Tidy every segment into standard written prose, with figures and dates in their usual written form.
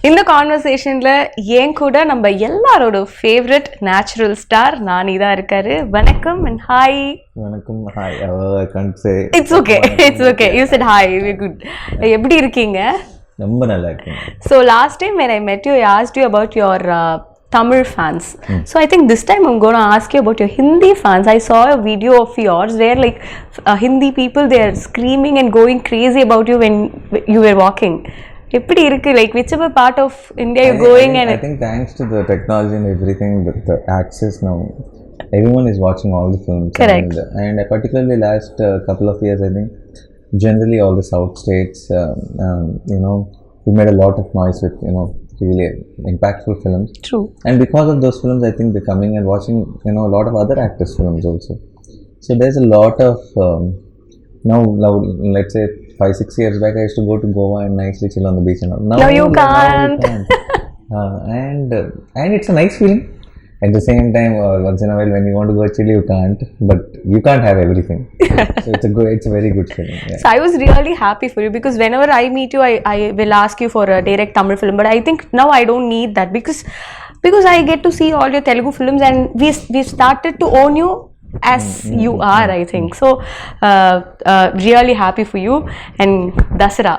இந்த கான்வர்சேஷன்ல ஏன் கூட நம்ம எல்லாரோட ஃபேவரட் நேச்சுரல் ஸ்டார் நானி தான் இருக்காரு. வணக்கம் and hi. வணக்கம், hi. I can't say. It's okay. You said hi. We're good. எப்படி இருக்கீங்க? ரொம்ப நல்லா இருக்கேன். So last time when I met you, I asked you about your Tamil fans. So I think this time I'm going to ask you about your Hindi fans. I saw a video of yours where like Hindi people, they are screaming and going crazy about you when you were walking. எப்படி இருக்கு, like whichever part of India you're going? I think thanks to the technology and everything, with the access now, everyone is watching all the films. Correct. And particularly last couple of years, I think generally all the south states, we made a lot of noise with really impactful films. True. And because of those films, I think they're coming and watching a lot of other actors' films also. So there's a lot of now let's say 5-6 years back, I used to go to Goa and nicely chill on the beach and all. Now you can't. And it's a nice feeling. At the same time, once in a while when you want to go chill, you can't. But you can't have everything. So it's a very good feeling. Yeah. So I was really happy for you because whenever I meet you, I will ask you for a direct Tamil film. But I think now I don't need that because I get to see all your Telugu films and we started to own you as you are, I think. So really happy for you. And Dasara,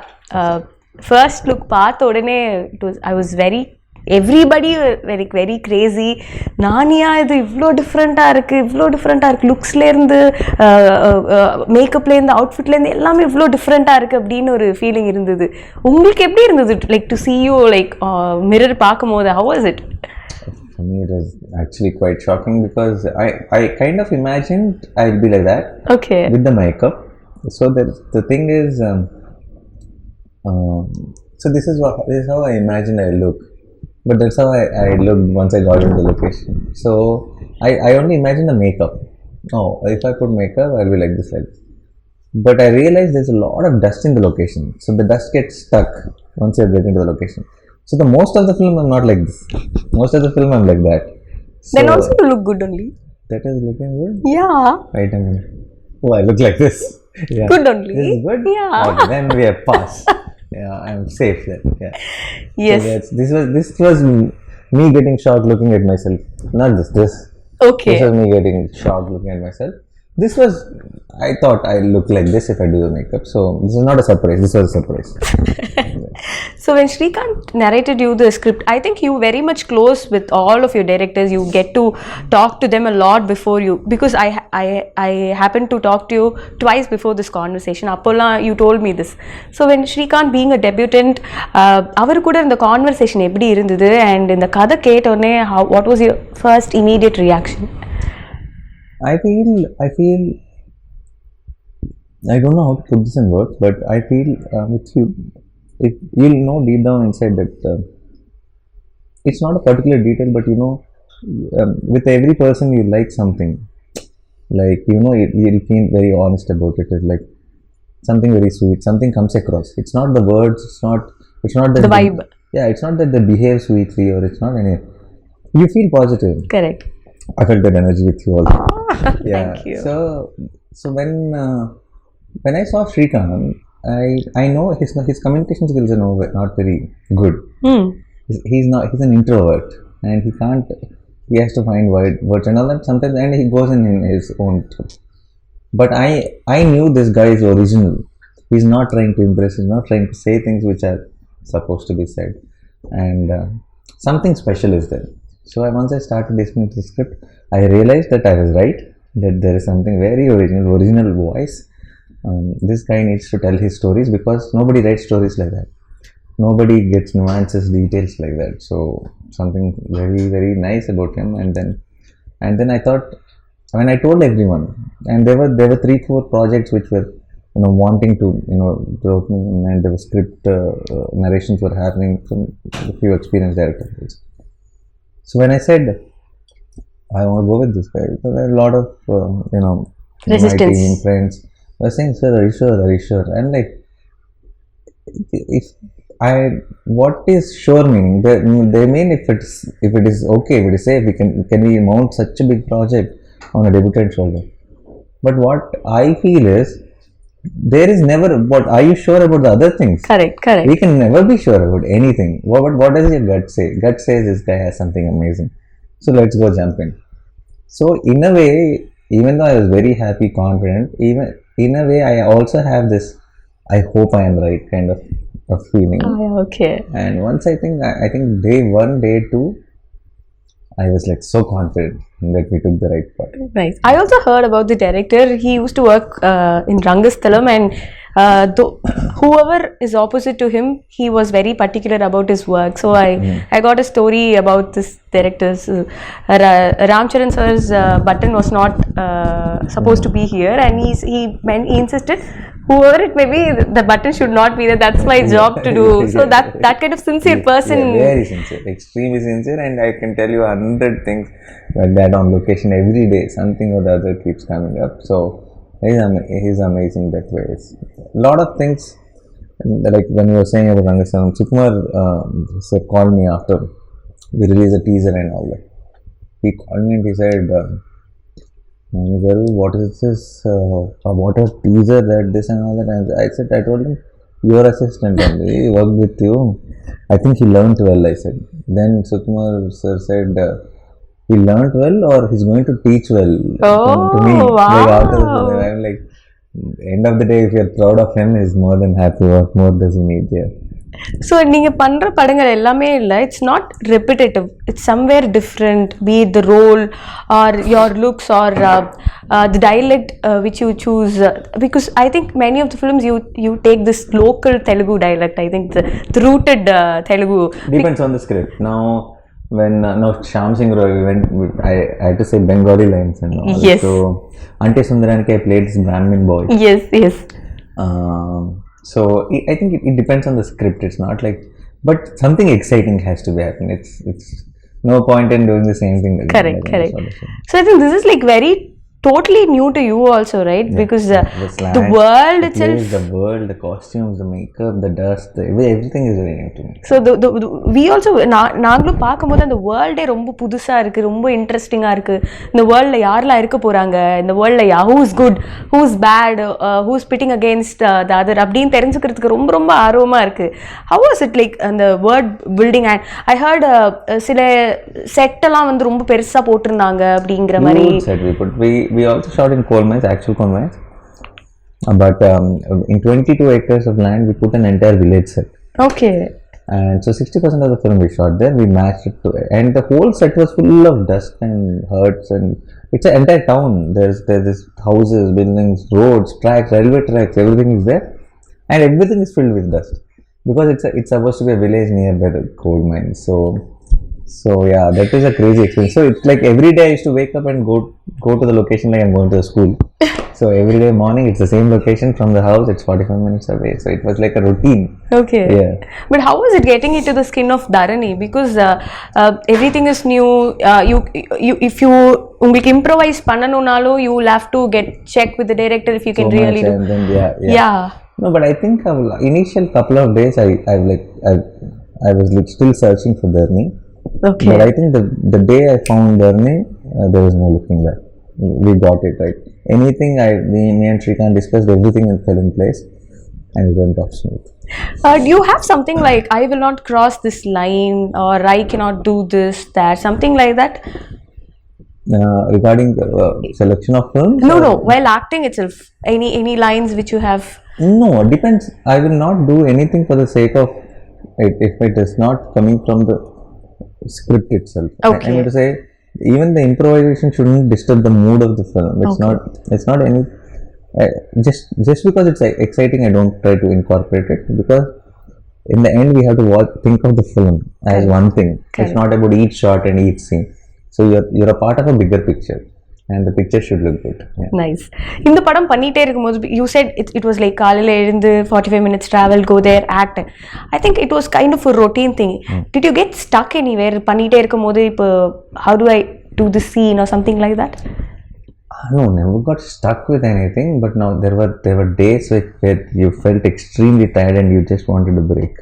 first look paatha odane I was everybody very crazy. நானியா இது இவ்வளோ டிஃப்ரெண்ட்டாக இருக்குது லுக்ஸ்லேருந்து மேக்கப்லேருந்து அவுட்ஃபிட்லேருந்து எல்லாமே இவ்வளோ டிஃப்ரெண்ட்டாக இருக்குது அப்படின்னு ஒரு ஃபீலிங் இருந்தது. உங்களுக்கு எப்படி இருந்தது, like to see you like mirror பார்க்கும்போது? how was it? For me, it was actually quite shocking because I kind of imagined I'd be like that. Okay. With the makeup. So the thing is, so this is how I imagined I look. But that's how I looked once I got into the location. So I only imagined the makeup. Oh, if I put makeup, I'll be like this. But I realized there's a lot of dust in the location. So the dust gets stuck once you get into the location. So the most of the film I'm not like this. Most of the film I'm like that. So then also you look good only. That is looking good? Yeah. Right, I mean, oh, I look like this. Yeah. Good only. This is good? Yeah. Okay, then we are passed. Yeah, I'm safe then. Yeah. Yes. So this was me getting shocked looking at myself. Not this. Okay. This was me getting shocked looking at myself. This was, I thought I look like this if I do the makeup. So this is not a surprise. This was a surprise. So when Srikanth narrated you the script, I think you very much close with all of your directors. You get to talk to them a lot before you, because I happened to talk to you twice before this conversation. Appola, you told me this. So when Srikanth being a debutant, அவர் கூட இந்த conversation எப்படி இருந்தது, and இந்த கதை கேட்டோடனே what was your first immediate reaction? I feel I don't know how to put this in words, but I feel you'll know deep down inside that it's not a particular detail, but with every person you like something, like you'll feel very honest about it. It's like something very sweet, something comes across. It's not the words, it's not that the vibe. Yeah, it's not that they behave sweetly, or it's not any. You feel positive. Correct. I felt that energy with you also. Yeah. Thank you. So when I saw Srikanth, I know his communication skills are not very good. He's an introvert, and he has to find words and all that sometimes, and he goes in his own thoughts. But I knew this guy is original. He's not trying to impress, he's not trying to say things which are supposed to be said, and something special is there. So once I started listening to the script, I realized that I was right, that there is something very original voice. This guy needs to tell his stories, because nobody writes stories like that. Nobody gets nuances, details like that. So something very, very nice about him. And then I thought, when I told everyone, and there were 3-4 projects which were wanting to and there were script narrations were happening from a few experienced directors. So when I said I want to go with this guy, there were a lot of resistance. My team friends were saying, "Sir, are you sure?" And like, what is sure meaning? They mean if it is okay, if it is safe, can we mount such a big project on a debutant shoulder? But what I feel is, there is never, but are you sure about the other things? Correct. We can never be sure about anything. What does your gut say? Gut says this guy has something amazing. So let's go jump in. So in a way, even though I was very happy, confident, even in a way, I also have this, I hope I am right kind of feeling. Okay. And once I think day 1, day 2, I was like so confident that we took the right part. Nice. I also heard about the director. He used to work in Rangasthalam, and whoever is opposite to him, he was very particular about his work. So I got a story about this director's. Ramcharan sir's button was not supposed to be here, and he insisted, whoever it may be, the button should not be there. That's my job to do. So that kind of sincere person. Yeah, very sincere, extremely sincere, and I can tell you 100 things like that on location every day. Something or the other keeps coming up. So he's amazing that way. A lot of things, like when you were saying about Rangasalam, Sukumar called me after we released a teaser and all that. He called me and he said, what is this? What a teaser, that this and all that. And I told him, your assistant only, he worked with you. I think he learned well, I said. Then Sukumar sir said, he learned well or he's going to teach well to me. Wow. Like after the, I'm like, end of the day, if you're proud of him, he's more than happy. What more does he need here? So நீங்கள் பண்ற படங்கள் எல்லாமே இல்லை, it's not repetitive, it's somewhere different, be it the role or your looks or the dialect which you choose, because I think many of the films you take this local Telugu dialect. I think the rooted Telugu depends on the script. Now when Shyam Singh Roy went, I had to say Bengali lines and all. Yes. So Ante Sundaraniki I played this Brahmin boy. Yes. So I think it depends on the script. It's not like, but something exciting has to be happening. It's no point in doing the same thing again. Correct. So I think this is like very totally new to you also, right? Yeah. Because the world itself, the world, the costumes, the makeup, the dust, everything is very new to me. So we also நாங்களும் பார்க்கும்போது அந்த வேர்ல்டே ரொம்ப புதுசா இருக்கு, ரொம்ப இன்ட்ரெஸ்டிங்கா இருக்கு. இந்த வேர்ல்ட்ல யாரெல்லாம் இருக்க போறாங்க, இந்த வேர்ல்ட்ல who's good, who's bad, who's pitting against the other அப்படின்னு தெரிஞ்சுக்கிறதுக்கு ரொம்ப ரொம்ப ஆர்வமா இருக்கு. How was it like அந்த world building? And I heard சில செட் எல்லாம் வந்து ரொம்ப பெருசா போட்டிருந்தாங்க அப்படிங்கிற மாதிரி. We also shot in coal mines, actual coal mines. But in 22 acres of land, we put an entire village set. Okay. And so 60% of the film we shot there, we matched it to it. And the whole set was full of dust and huts, and it's an entire town. There's this houses, buildings, roads, tracks, railway tracks, everything is there. And everything is filled with dust. Because it's supposed to be a village nearby the coal mines. So yeah, that is a crazy experience. So it's like every day I used to wake up and go to the location like I'm going to the school. So every day morning it's the same location from the house. It's 45 minutes away. So it was like a routine. Okay. Yeah. But how was it getting into the skin of Dharani? Because everything is new. You if you உங்களுக்கு improvise பண்ணனும்னாலும் you will have to check with the director if you can really do. And then, yeah. No, but I think initial couple of days I was like still searching for Dharani. Okay. But I think the day I found Dharani, there was no looking back. We got it right. Anything me and Shrikant discussed, everything fell in place, and it went off smooth. Do you have something like, I will not cross this line, or I cannot do this, that, something like that? Regarding selection of films? No. While acting itself, any lines which you have? No, it depends. I will not do anything for the sake of it if it is not coming from the script itself. Okay. I mean to say, even the improvisation shouldn't disturb the mood of the film. It's not any just because it's exciting, I don't try to incorporate it, because in the end we have to think of the film as one thing. Correct. It's not about each shot and each scene. So you're a part of a bigger picture, and the picture should look good. Yeah. Nice. இந்த படம் பண்ணிட்டே இருக்கும்போது you said it was like காலையில எழுந்து 45 minutes travel, go there, act. I think it was kind of a routine thing. Did you get stuck anywhere பண்ணிட்டே இருக்கும்போது இப்போ how do I do the scene or something like that? No, never got stuck with anything, but now there were days where you felt extremely tired and you just wanted a break.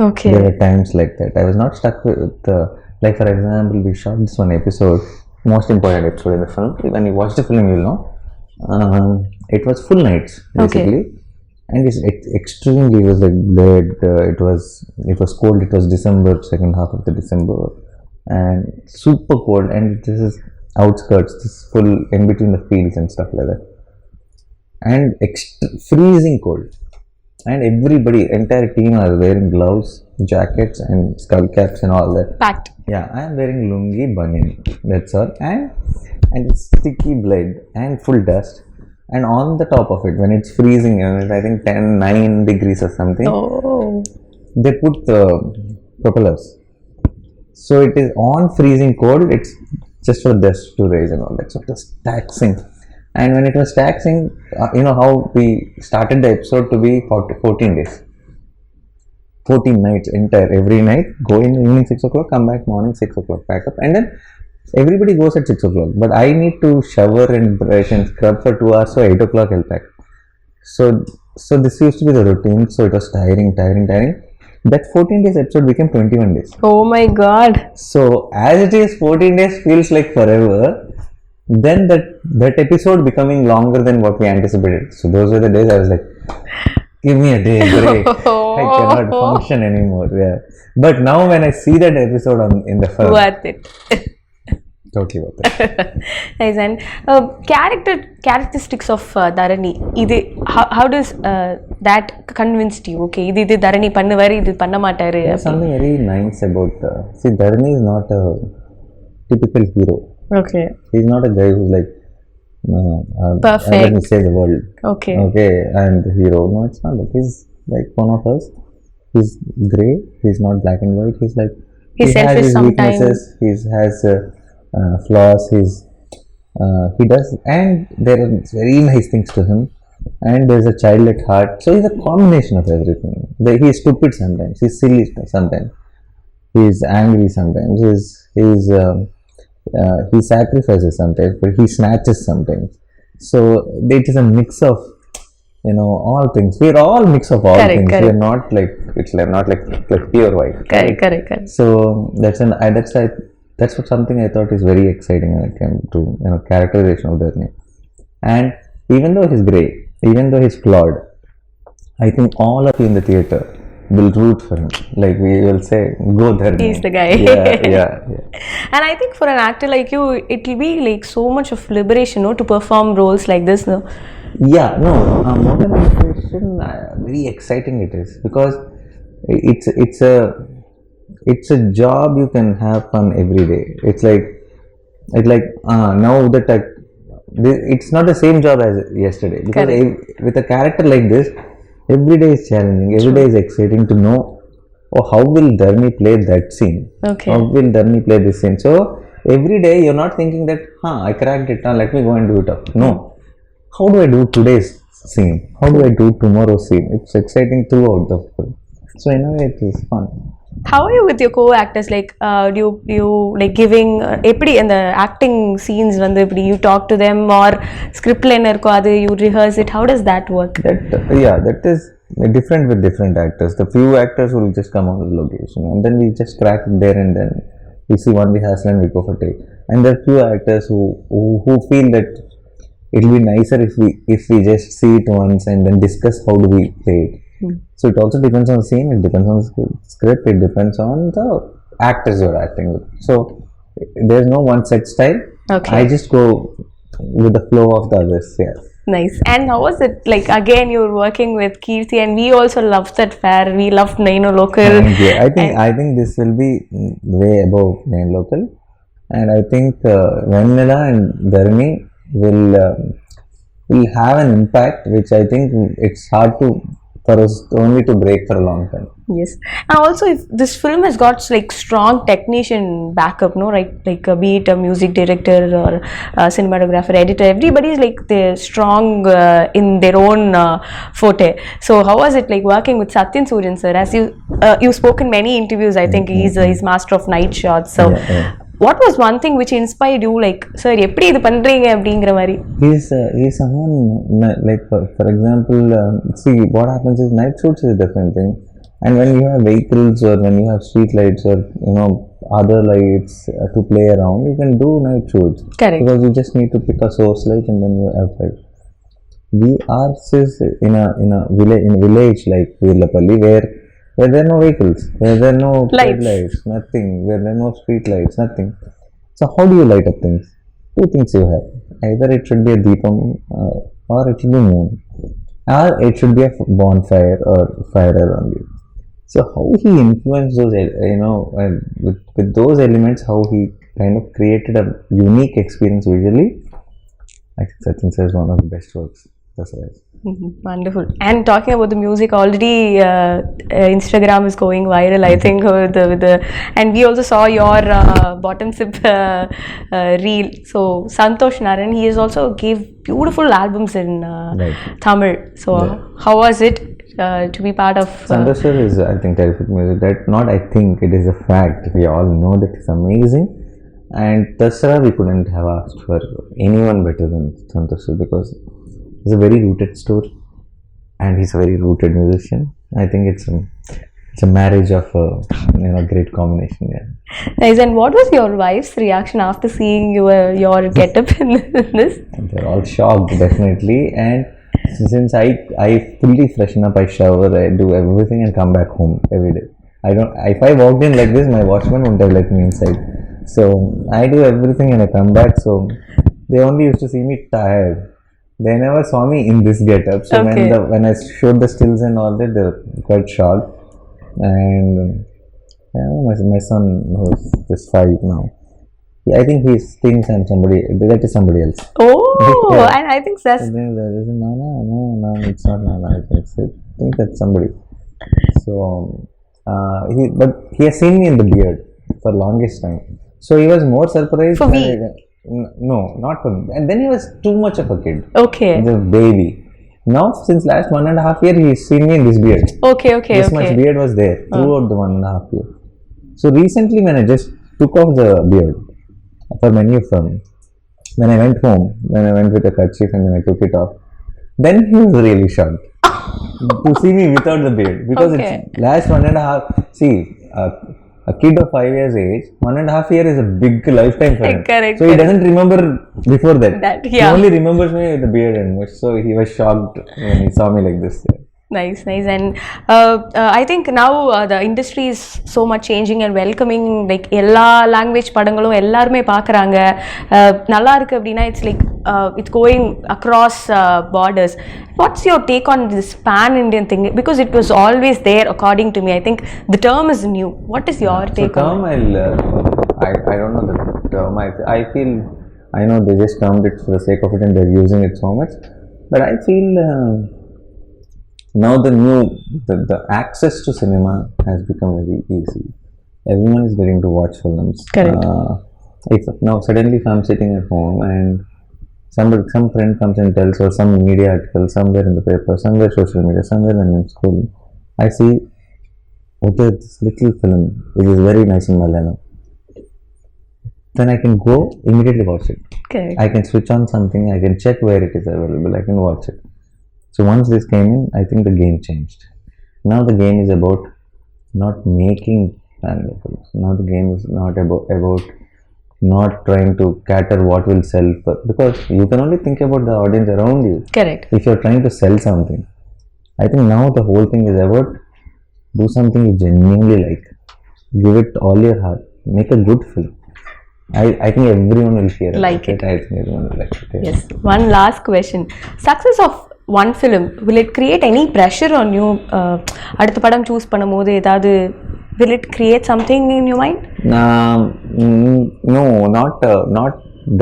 Okay. There were times like that. I was not stuck with like for example, we shot this one episode, most important episode in the film. When you watch the film, you'll know. It was full nights basically. Okay. and it's extremely, it was like bled, it was cold, it was December, second half of the December, and super cold, and this is outskirts, this full in between the fields and stuff like that, and freezing cold, and everybody, entire team are wearing gloves, jackets and skull caps and all that. Packed. Yeah, I am wearing lungi, banyan, that's all, and it's sticky blood and full dust, and on the top of it, when it's freezing, and I think 9 degrees or something, Oh. they put the propellers, so it is on freezing cold, it's just for dust to raise and all that, so it was taxing. And when it was taxing, you know how we started the episode to be 14 days, 14 nights entire, every night, go in evening 6 o'clock, come back morning 6 o'clock, pack up, and then everybody goes at 6 o'clock, but I need to shower and brush and scrub for 2 hours, so 8 o'clock I'll pack. So this used to be the routine, so it was tiring. That 14 days episode became 21 days. Oh my god. So as it is, 14 days feels like forever. Then that episode becoming longer than what we anticipated. So those were the days I was like, give me a day break. I cannot function anymore. Yeah. But now when I see that episode in the film, Worth it. totally worth it. Nice. And characteristics of Dharani. How does that convinced you? Okay, this Dharani pannuvaru, this panna mattaru. There's something very nice about. See, Dharani is not a typical hero. Okay. He's not a guy who's like, Perfect. Let me save the world. Okay. Okay, I'm the hero. No, it's not. He's like one of us. He's grey. He's not black and white. He's like, He's selfish has his sometimes. weaknesses. He has flaws. He does, and there are very nice things to him. And there's a child at heart. So he's a combination of everything. He's stupid sometimes. He's silly sometimes. He's angry sometimes. He sacrifices sometimes, but he snatches sometimes. So it is a mix of, all things. We are all mix of all things. We are not like, it's like not like pure white. Correct. So that's what something I thought is very exciting when it came to characterization of Dharani. And even though he's grey, even though he's flawed, I think all of you in the theatre will root for him. Like we will say, go Dharani. He's the guy. Yeah. And I think for an actor like you, it will be like so much of liberation, to perform roles like this, no? Yeah, no. More than liberation, very exciting it is, because it's a job you can have fun every day. It's like now that it's not the same job as yesterday, because with a character like this, every day is challenging, every day is exciting to know, how will Dharani play that scene? Okay. How will Dharani play this scene? So every day you're not thinking that, I cracked it, let me go and do it up. No. How do I do today's scene? How do I do tomorrow's scene? It's exciting throughout the film. So in a way it is fun. How are you with your co-actors? Like, do you like giving in the acting scenes when you talk to them, or script liner you rehearse it? How does that work? That is different with different actors. The few actors will just come out of the location, and then we just crack it there and then. We see one rehearsal and we go for take. And there are few actors who feel that it'll be nicer if we just see it once and then discuss how do we play it. So it also depends on the scene, it depends on the script, it depends on the actors you're acting with. So there's no one set style. Okay. I just go with the flow of the others. Yeah. Nice. And how was it? Like, again, you're working with Kirti, and we also loved that fair. We loved Naino Local. Thank you. I think this will be way above Naino Local, and I think Vanilla and Dharani will have an impact, which I think it's hard for us only to break for a long time. Yes. And also, if this film has got like strong technician backup, no, right? Like be it a music director or a cinematographer, editor, everybody is like they're strong in their own forte. So how was it like working with Satyan Suryan sir? As you've spoken many interviews, I think he's master of night shots. So what was one thing which inspired you, like, sir, eppadi idu pandreenga அப்படிங்கற மாதிரி? He's someone like for example, see what happens is night shoots is a different thing, and when you have vehicles or when you have street lights or other lights to play around, you can do night shoots. Correct. Because you just need to pick a source light and then you have light. we are in a village like Virlapalli where there are no vehicles, where there are no lights, nothing, where there are no street lights, nothing. So how do you light up things? Two things you have. Either it should be a deepam or it should be moon, or it should be a bonfire or fire around you. So how he influenced those, with those elements, how he kind of created a unique experience visually. I think Sachin says one of the best works. That's right. Wonderful. And talking about the music, already Instagram is going viral, I think, with the and we also saw your bottom sip reel. So Santosh Naran, he has also gave beautiful albums in Tamil. So how was it to be part of? Santosh sir is, I think, terrific music. I think, it is a fact. We all know that it's amazing. And Dasara, we couldn't have asked for anyone better than Santosh sir, because he's a very rooted story and he's a very rooted musician. I think it's a marriage of a great combination. Yeah. Nice. And what was your wife's reaction after seeing your getup in this? They're all shocked, definitely. And since I fully freshen up, I shower, I do everything and come back home every day. If I walked in like this, my watchman wouldn't have let me inside. So I do everything and I come back. So they only used to see me tired. They never saw me in this getup. So when I showed the stills and all that, they were quite shocked. And my son, who's just 5 now, I think he thinks I'm somebody else. Oh, yeah. And I think that's... No, it's not Nana. I think that's somebody. So, but he has seen me in the beard for longest time. So he was more surprised. For me? No, not for me. And then he was too much of a kid. Okay. He's a baby. Now, since last 1.5 years, he's seen me in this beard. Okay. This much beard was there throughout the 1.5 years. So recently, when I just took off the beard, for many of them, when I went home, when I went with a kerchief and then I took it off, then he was really shocked to see me without the beard, because it's last 1.5. See, a kid of 5 years age, 1.5 years is a big lifetime for him. Correct. So he doesn't remember before that. Yeah. He only remembers me with the beard and much. So he was shocked when he saw me like this. Nice. And I think now the industry is so much changing and welcoming. Like எல்லா language படங்களும் எல்லாருமே பார்க்குறாங்க. நல்லா இருக்கு அப்படின்னா it's like it's going across borders. What's your take on this Pan-Indian thing? Because it was always there, according to me. I think the term is new. What is your take on it? I don't know the term. I feel, I know they just termed it for the sake of it and they're using it so much. But I feel now the access to cinema has become very easy. Everyone is getting to watch films. Correct. Now suddenly if I'm sitting at home and some friend comes and tells, or some media article somewhere in the paper, somewhere social media, somewhere when I'm in school, I see, okay, this little film which is very nice in Malayalam, then I can go immediately watch it. Okay. I can switch on something, I can check where it is available, I can watch it. So once this came in, I think the game changed. Now the game is about not making family films. Now the game is not about not trying to cater what will sell, because you can only think about the audience around you. Correct. If you're trying to sell something, I think now the whole thing is about do something you genuinely like, give it all your heart, make a good film. I think everyone will hear like it. I think everyone will like it. Yeah. Yes. One last question. Success of one film, will it create any pressure on you? அடுத்த படம் choose பண்ணும்போது ஏதாவது, will it create something in your mind? No, not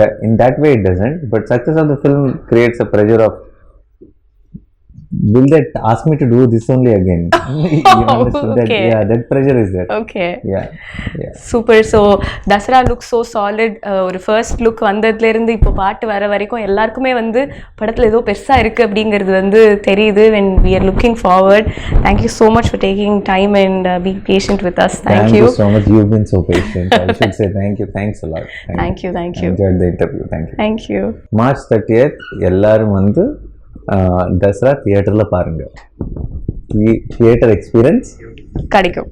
that. In that way it doesn't. But success of the film creates a pressure of, will that ask me to do this only again? You understand that? Yeah, that pressure is there. Okay. Yeah. Super. So Dasara looks so solid. ஒரு first look வந்ததுல இருந்து இப்போ பாட்டு வர வரைக்கும் எல்லாருக்குமே வந்து படத்துல ஏதோ பெருசா இருக்கு அப்படிங்கிறது வந்து தெரியுது. When we are looking forward. Thank you so much for taking time and being patient with us. Thank you so much. You've been so patient. I should say thank you. Thanks a lot. Thank you. I enjoyed the interview. Thank you. March 30th எல்லாரும் வந்து தசரா தியேட்டர்ல பாருங்க. Theatre experience கிடைக்கும்.